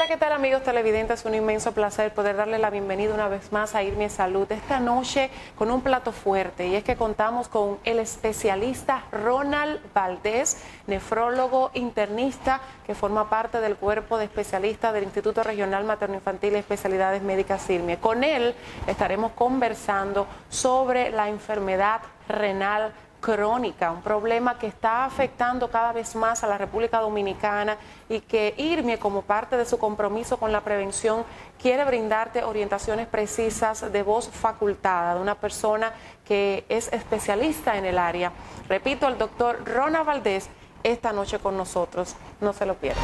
¿qué tal, amigos televidentes? Un inmenso placer poder darle la bienvenida una vez más a IRMIA Salud esta noche con un plato fuerte, y es que contamos con el especialista Ronald Valdés, nefrólogo internista que forma parte del cuerpo de especialistas del Instituto Regional Materno-Infantil y Especialidades Médicas IRMIA. Con él estaremos conversando sobre la enfermedad renal crónica, un problema que está afectando cada vez más a la República Dominicana y que IRMIA, como parte de su compromiso con la prevención, quiere brindarte orientaciones precisas de voz facultada de una persona que es especialista en el área. Repito, el doctor Ronald Valdés esta noche con nosotros, no se lo pierdan.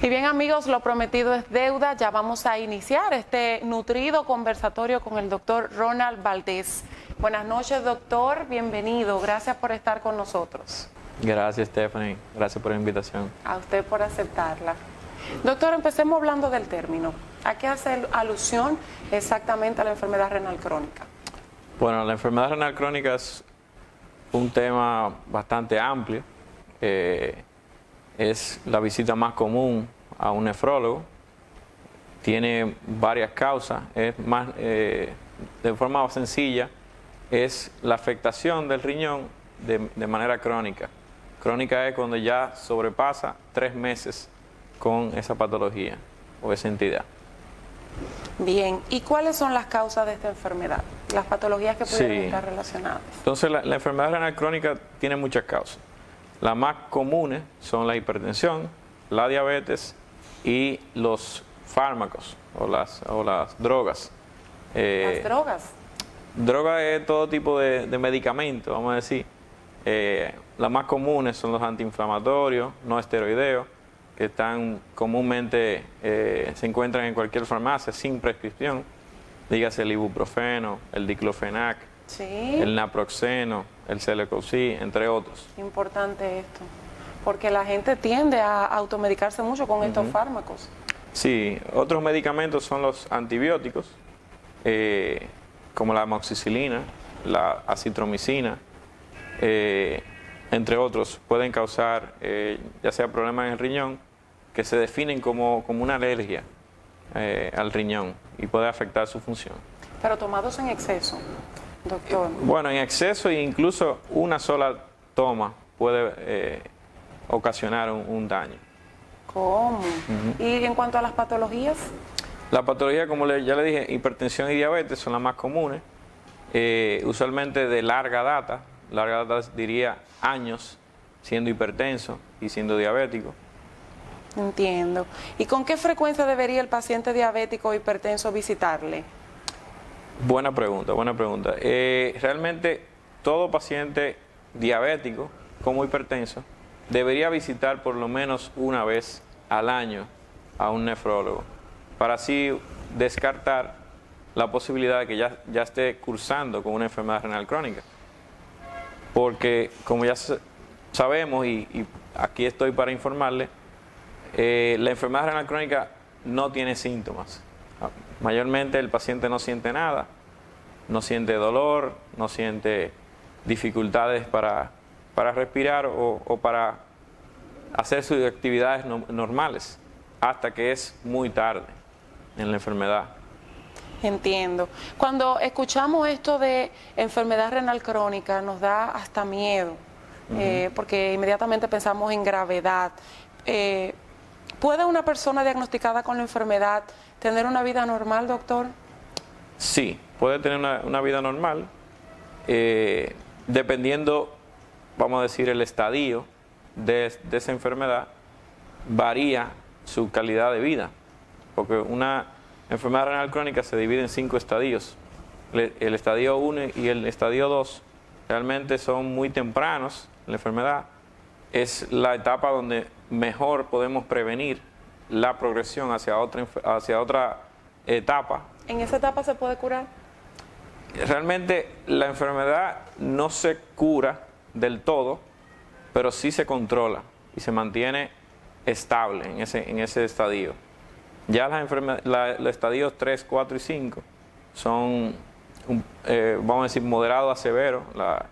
Y bien, amigos, lo prometido es deuda. Ya vamos a iniciar este nutrido conversatorio con el doctor Ronald Valdés. Buenas noches, doctor, bienvenido, gracias por estar con nosotros. Gracias, Stephanie, gracias por la invitación. A usted por aceptarla. Doctor, empecemos hablando del término. ¿A qué hace alusión exactamente a la enfermedad renal crónica? Bueno, la enfermedad renal crónica es un tema bastante amplio. Es la visita más común a un nefrólogo. Tiene varias causas. Es más, de forma sencilla, es la afectación del riñón de manera crónica. Crónica es cuando ya sobrepasa 3 meses con esa patología o esa entidad. Bien, ¿y cuáles son las causas de esta enfermedad? Las patologías que pudieran estar relacionadas. Entonces, la enfermedad renal crónica tiene muchas causas. Las más comunes son la hipertensión, la diabetes y los fármacos o las drogas. ¿Las drogas? Droga es todo tipo de medicamentos, vamos a decir. Las más comunes son los antiinflamatorios, no esteroideos, que están comúnmente, se encuentran en cualquier farmacia sin prescripción. Dígase el ibuprofeno, el diclofenac, sí, el naproxeno, el celecoxib, entre otros. Importante esto, porque la gente tiende a automedicarse mucho con estos fármacos. Sí, otros medicamentos son los antibióticos, como la amoxicilina, la acitromicina, entre otros, pueden causar ya sea problemas en el riñón, que se definen como una alergia al riñón y puede afectar su función. Pero tomados en exceso, doctor. Bueno, en exceso e incluso una sola toma puede ocasionar un daño. ¿Cómo? ¿Y en cuanto a las patologías? La patología, como ya le dije, hipertensión y diabetes son las más comunes, usualmente de larga data diría años siendo hipertenso y siendo diabético. Entiendo. ¿Y con qué frecuencia debería el paciente diabético o hipertenso visitarle? Buena pregunta, buena pregunta. Realmente todo paciente diabético como hipertenso debería visitar por lo menos una vez al año a un nefrólogo, para así descartar la posibilidad de que ya esté cursando con una enfermedad renal crónica. Porque, como ya sabemos, y aquí estoy para informarle, la enfermedad renal crónica no tiene síntomas. Mayormente el paciente no siente nada, no siente dolor, no siente dificultades para respirar o para hacer sus actividades normales, hasta que es muy tarde en la enfermedad. Entiendo. Cuando escuchamos esto de enfermedad renal crónica nos da hasta miedo, porque inmediatamente pensamos en gravedad. ¿Puede una persona diagnosticada con la enfermedad tener una vida normal, doctor? Sí, puede tener una vida normal, dependiendo, vamos a decir, el estadio de esa enfermedad, varía su calidad de vida, porque una enfermedad renal crónica se divide en 5 estadios. El estadio 1 y el estadio 2 realmente son muy tempranos en la enfermedad. Es la etapa donde mejor podemos prevenir la progresión hacia otra etapa. ¿En esa etapa se puede curar? Realmente la enfermedad no se cura del todo, pero sí se controla y se mantiene estable en ese estadio. Ya los estadios 3, 4 y 5 son, vamos a decir, moderado a severo la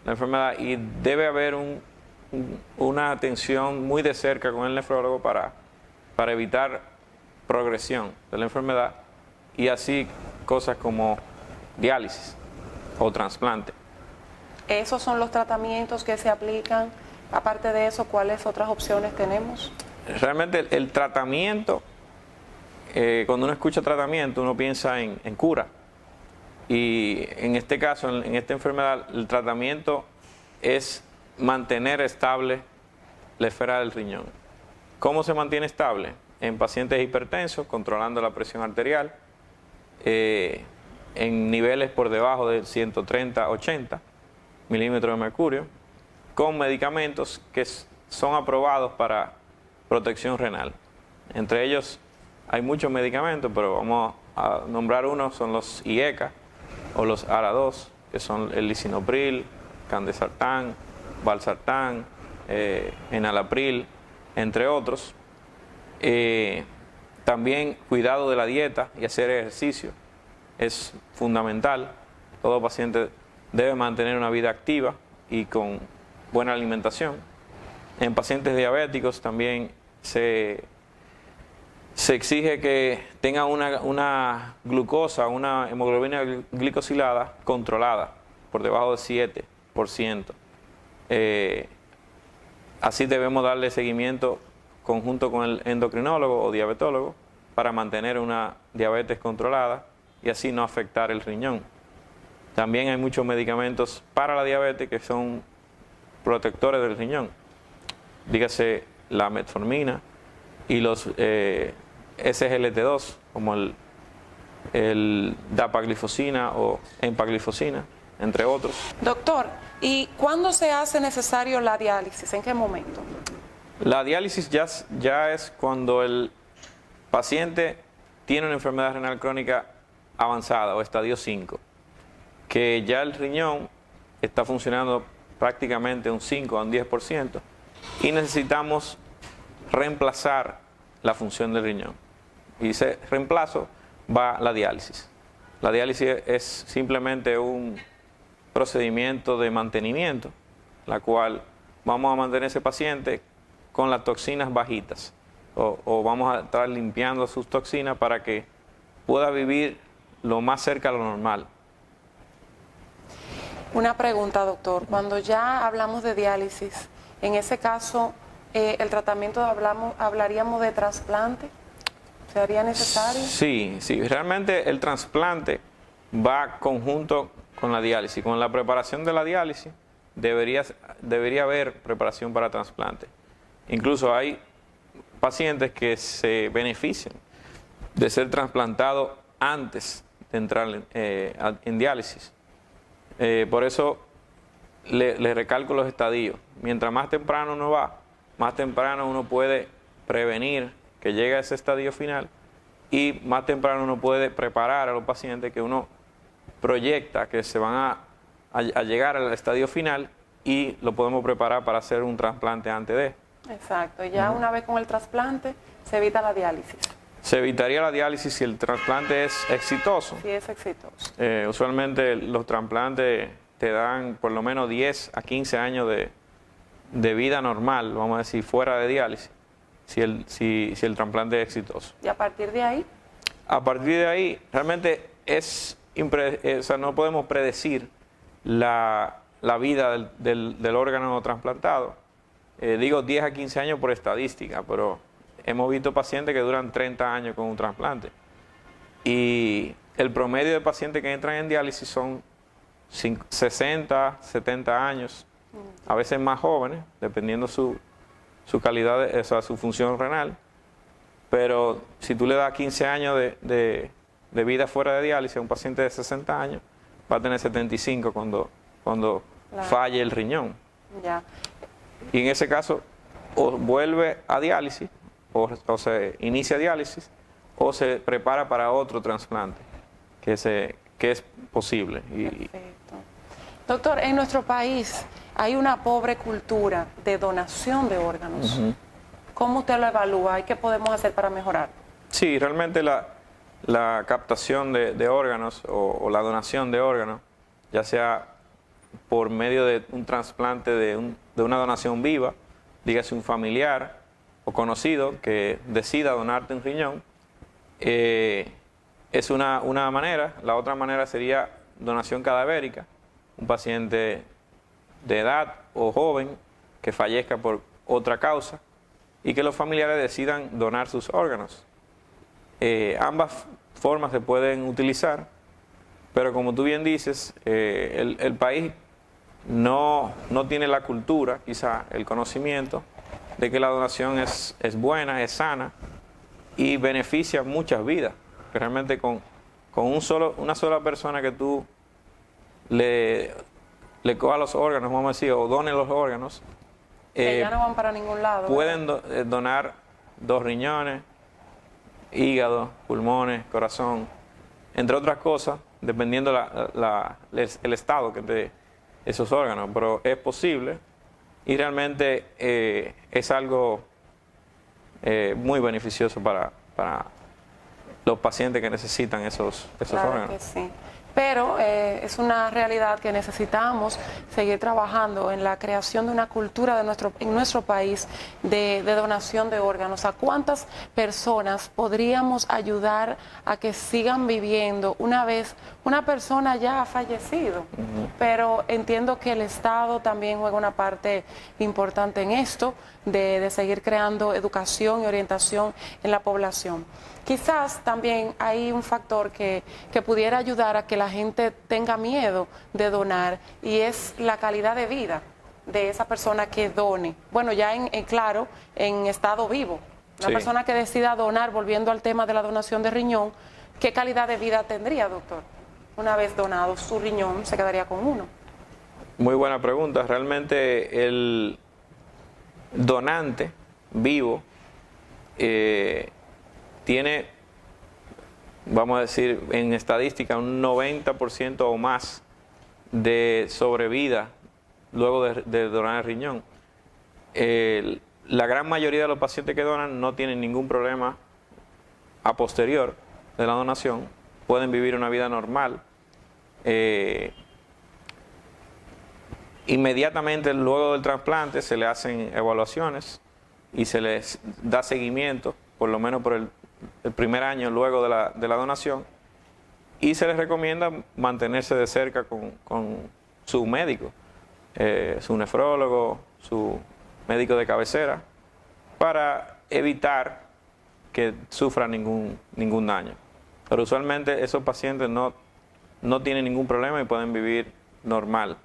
enfermedad, y debe haber una atención muy de cerca con el nefrólogo para evitar progresión de la enfermedad y así cosas como diálisis o trasplante. ¿Esos son los tratamientos que se aplican? Aparte de eso, ¿cuáles otras opciones tenemos? Realmente el tratamiento, cuando uno escucha tratamiento, uno piensa en cura. Y en este caso, en esta enfermedad, el tratamiento es mantener estable la esfera del riñón. ¿Cómo se mantiene estable? En pacientes hipertensos, controlando la presión arterial, en niveles por debajo de 130-80 milímetros de mercurio, con medicamentos que son aprobados para protección renal. Entre ellos hay muchos medicamentos, pero vamos a nombrar unos, son los IECA o los ARA2, que son el lisinopril, candesartán, valsartán, enalapril, entre otros. También cuidado de la dieta y hacer ejercicio es fundamental. Todo paciente debe mantener una vida activa y con buena alimentación. En pacientes diabéticos también se exige que tengan una glucosa, una hemoglobina glicosilada controlada por debajo de 7%. Así debemos darle seguimiento conjunto con el endocrinólogo o diabetólogo para mantener una diabetes controlada y así no afectar el riñón. También hay muchos medicamentos para la diabetes que son protectores del riñón. Dígase la metformina y los SGLT2, como el dapaglifosina o empaglifosina, entre otros. Doctor, ¿y cuándo se hace necesario la diálisis? ¿En qué momento? La diálisis ya es cuando el paciente tiene una enfermedad renal crónica avanzada o estadio 5, que ya el riñón está funcionando prácticamente un 5 a un 10% y necesitamos reemplazar la función del riñón. Y ese reemplazo va la diálisis. La diálisis es simplemente un procedimiento de mantenimiento, la cual vamos a mantener ese paciente con las toxinas bajitas o vamos a estar limpiando sus toxinas para que pueda vivir lo más cerca a lo normal. Una pregunta, doctor. Cuando ya hablamos de diálisis, en ese caso, el tratamiento hablaríamos de trasplante. ¿Sería necesario? Sí, realmente el trasplante va conjunto con la diálisis. Con la preparación de la diálisis debería haber preparación para trasplante. Incluso hay pacientes que se benefician de ser trasplantados antes de entrar en diálisis. Por eso le recalco los estadios. Mientras más temprano uno va, más temprano uno puede prevenir que llegue a ese estadio final y más temprano uno puede preparar a los pacientes que uno proyecta que se van a llegar al estadio final y lo podemos preparar para hacer un trasplante antes de. Exacto. Ya una vez con el trasplante se evita la diálisis. Se evitaría la diálisis si el trasplante es exitoso. Sí, es exitoso. Usualmente los trasplantes te dan por lo menos 10 a 15 años de vida normal, vamos a decir, fuera de diálisis, si el trasplante es exitoso. ¿Y a partir de ahí? A partir de ahí, realmente no podemos predecir la vida del órgano trasplantado. Digo 10 a 15 años por estadística, pero hemos visto pacientes que duran 30 años con un trasplante. Y el promedio de pacientes que entran en diálisis son 60, 70 años, a veces más jóvenes, dependiendo su calidad, su función renal. Pero si tú le das 15 años de vida fuera de diálisis a un paciente de 60 años, va a tener 75 cuando Claro. falle el riñón. Ya. Y en ese caso, o vuelve a diálisis, o se inicia diálisis, o se prepara para otro trasplante, que es posible. Perfecto. Doctor, en nuestro país hay una pobre cultura de donación de órganos. ¿Cómo usted lo evalúa y qué podemos hacer para mejorar? Sí, realmente la captación de órganos o la donación de órganos, ya sea por medio de un trasplante de una donación viva, dígase un familiar o conocido que decida donarte un riñón, es una manera. La otra manera sería donación cadavérica, un paciente de edad o joven que fallezca por otra causa y que los familiares decidan donar sus órganos. Ambas formas se pueden utilizar, pero como tú bien dices, el país no tiene la cultura, quizá el conocimiento de que la donación es buena, es sana y beneficia muchas vidas. Realmente con una sola persona que tú le coja los órganos, vamos a decir, o done los órganos, que ya no van para ningún lado. Pueden donar 2 riñones, hígado, pulmones, corazón, entre otras cosas, dependiendo el estado de esos órganos, pero es posible y realmente es algo muy beneficioso para los pacientes que necesitan esos Claro órganos. que sí. Pero es una realidad que necesitamos seguir trabajando en la creación de una cultura en nuestro país de donación de órganos. ¿A cuántas personas podríamos ayudar a que sigan viviendo una vez una persona ya ha fallecido? Pero entiendo que el Estado también juega una parte importante en esto, de seguir creando educación y orientación en la población. Quizás también hay un factor que pudiera ayudar a que la gente tenga miedo de donar, y es la calidad de vida de esa persona que done. Bueno, ya claro, en estado vivo. Una persona que decida donar, volviendo al tema de la donación de riñón, ¿qué calidad de vida tendría, doctor? Una vez donado su riñón, se quedaría con uno. Muy buena pregunta. Realmente el donante vivo tiene, vamos a decir, en estadística un 90% o más de sobrevida luego de donar el riñón. La gran mayoría de los pacientes que donan no tienen ningún problema a posterior de la donación, pueden vivir una vida normal. Inmediatamente luego del trasplante se le hacen evaluaciones y se les da seguimiento, por lo menos por el primer año luego de la donación, y se les recomienda mantenerse de cerca con su médico, su nefrólogo, su médico de cabecera, para evitar que sufra ningún daño. Pero usualmente esos pacientes no tienen ningún problema y pueden vivir normal.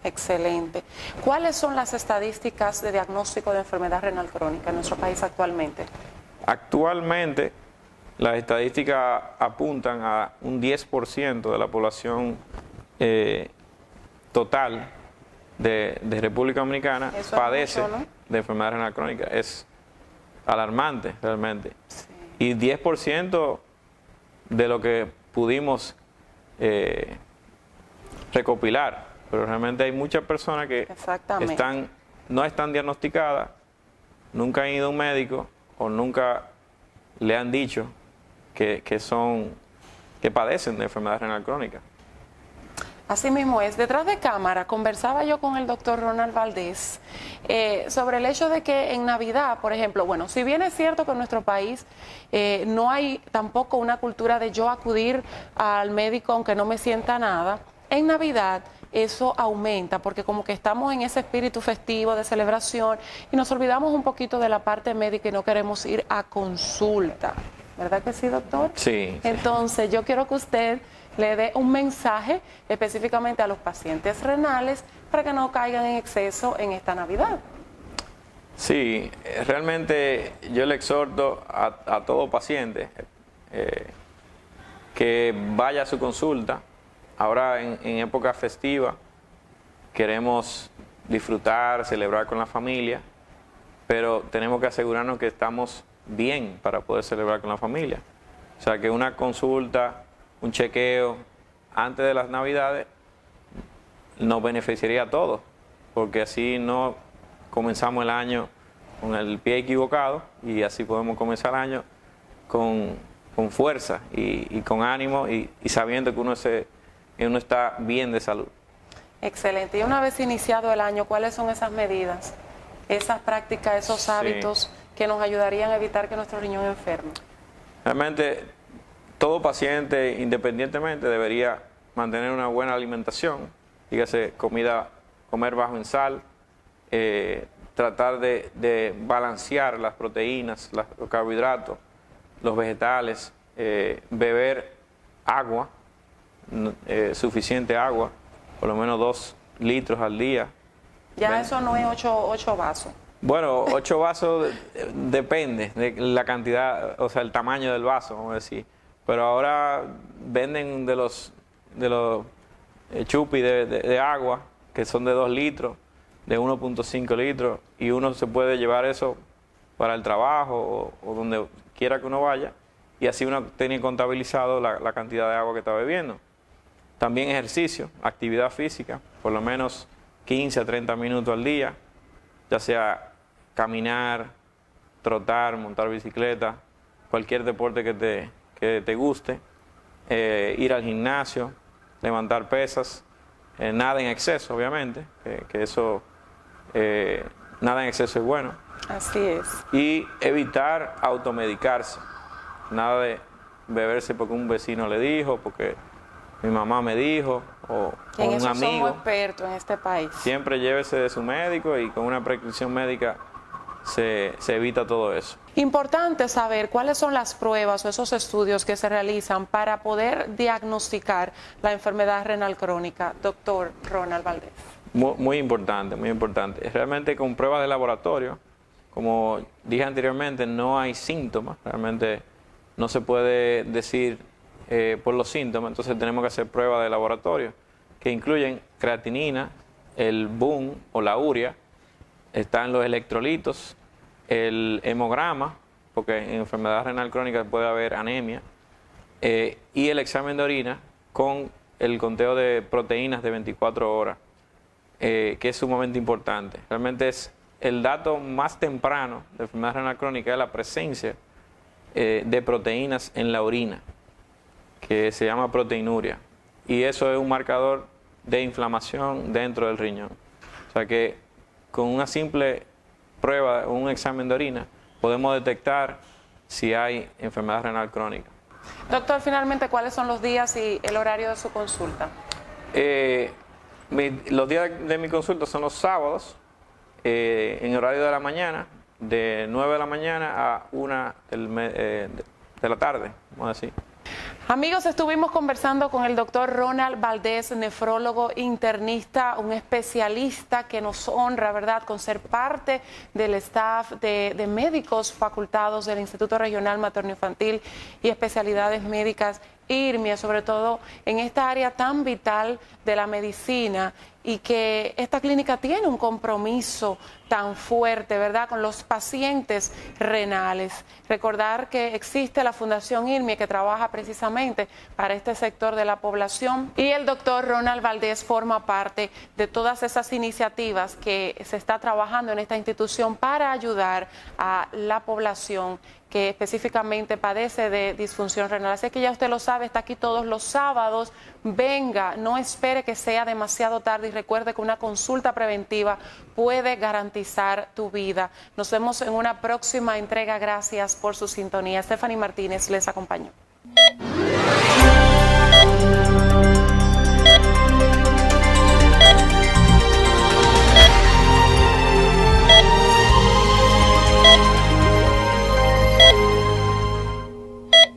Excelente. ¿Cuáles son las estadísticas de diagnóstico de enfermedad renal crónica en nuestro país actualmente? Actualmente, las estadísticas apuntan a un 10% de la población total de República Dominicana padece mucho, ¿no?, de enfermedad renal crónica. Es alarmante realmente. Sí. Y 10% de lo que pudimos recopilar. Pero realmente hay muchas personas que no están diagnosticadas, nunca han ido a un médico o nunca le han dicho que padecen de enfermedad renal crónica. Así mismo es. Detrás de cámara conversaba yo con el doctor Ronald Valdés sobre el hecho de que en Navidad, por ejemplo, bueno, si bien es cierto que en nuestro país no hay tampoco una cultura de yo acudir al médico aunque no me sienta nada, en Navidad eso aumenta porque como que estamos en ese espíritu festivo de celebración y nos olvidamos un poquito de la parte médica y no queremos ir a consulta. ¿Verdad que sí, doctor? Sí. Entonces, yo quiero que usted le dé un mensaje específicamente a los pacientes renales para que no caigan en exceso en esta Navidad. Sí, realmente yo le exhorto a todo paciente que vaya a su consulta. Ahora en época festiva queremos disfrutar, celebrar con la familia, pero tenemos que asegurarnos que estamos bien para poder celebrar con la familia. O sea, que una consulta, un chequeo antes de las Navidades nos beneficiaría a todos, porque así no comenzamos el año con el pie equivocado y así podemos comenzar el año con fuerza y con ánimo y sabiendo que uno está bien de salud. Excelente. Y una vez iniciado el año, ¿cuáles son esas medidas, esas prácticas, esos hábitos que nos ayudarían a evitar que nuestro riñón enferme? Realmente, todo paciente, independientemente, debería mantener una buena alimentación, dígase comer bajo en sal, tratar de balancear las proteínas, los carbohidratos, los vegetales, beber agua, suficiente agua, por lo menos 2 litros al día. Ya eso no es 8 vasos. Bueno, 8 vasos depende de la cantidad, o sea, el tamaño del vaso, vamos a decir. Pero ahora venden de los chupis de agua, que son de 2 litros, de 1.5 litros, y uno se puede llevar eso para el trabajo o donde quiera que uno vaya, y así uno tiene contabilizado la cantidad de agua que está bebiendo. También ejercicio, actividad física, por lo menos 15 a 30 minutos al día, ya sea caminar, trotar, montar bicicleta, cualquier deporte que te guste, ir al gimnasio, levantar pesas, nada en exceso, obviamente, que eso, nada en exceso es bueno. Así es. Y evitar automedicarse, nada de beberse porque un vecino le dijo, porque mi mamá me dijo, o En un eso amigo. somos expertos en este país. Siempre llévese de su médico y con una prescripción médica se evita todo eso. Importante saber cuáles son las pruebas o esos estudios que se realizan para poder diagnosticar la enfermedad renal crónica, doctor Ronald Valdés. Muy importante, muy importante. Realmente con pruebas de laboratorio, como dije anteriormente, no hay síntomas, realmente no se puede decir por los síntomas, entonces tenemos que hacer pruebas de laboratorio que incluyen creatinina, el BUN o la urea, están los electrolitos, el hemograma, porque en enfermedad renal crónica puede haber anemia, y el examen de orina con el conteo de proteínas de 24 horas, que es sumamente importante. Realmente es el dato más temprano de enfermedad renal crónica, es la presencia de proteínas en la orina, que se llama proteinuria, y eso es un marcador de inflamación dentro del riñón. O sea que con una simple prueba, un examen de orina, podemos detectar si hay enfermedad renal crónica. Doctor, finalmente, ¿cuáles son los días y el horario de su consulta? Los días de mi consulta son los sábados, en horario de la mañana, de 9 de la mañana a 1 de la tarde, vamos a decir. Amigos, estuvimos conversando con el doctor Ronald Valdés, nefrólogo internista, un especialista que nos honra, ¿verdad?, con ser parte del staff de médicos facultados del Instituto Regional Materno-Infantil y Especialidades Médicas IRMIA, sobre todo en esta área tan vital de la medicina, y que esta clínica tiene un compromiso tan fuerte, ¿verdad?, con los pacientes renales. Recordar que existe la Fundación IRMIA que trabaja precisamente para este sector de la población, y el doctor Ronald Valdés forma parte de todas esas iniciativas que se está trabajando en esta institución para ayudar a la población que específicamente padece de disfunción renal. Así que ya usted lo sabe, está aquí todos los sábados. Venga, no espere que sea demasiado tarde y recuerde que una consulta preventiva puede garantizar tu vida. Nos vemos en una próxima entrega. Gracias por su sintonía. Stephanie Martínez les acompañó.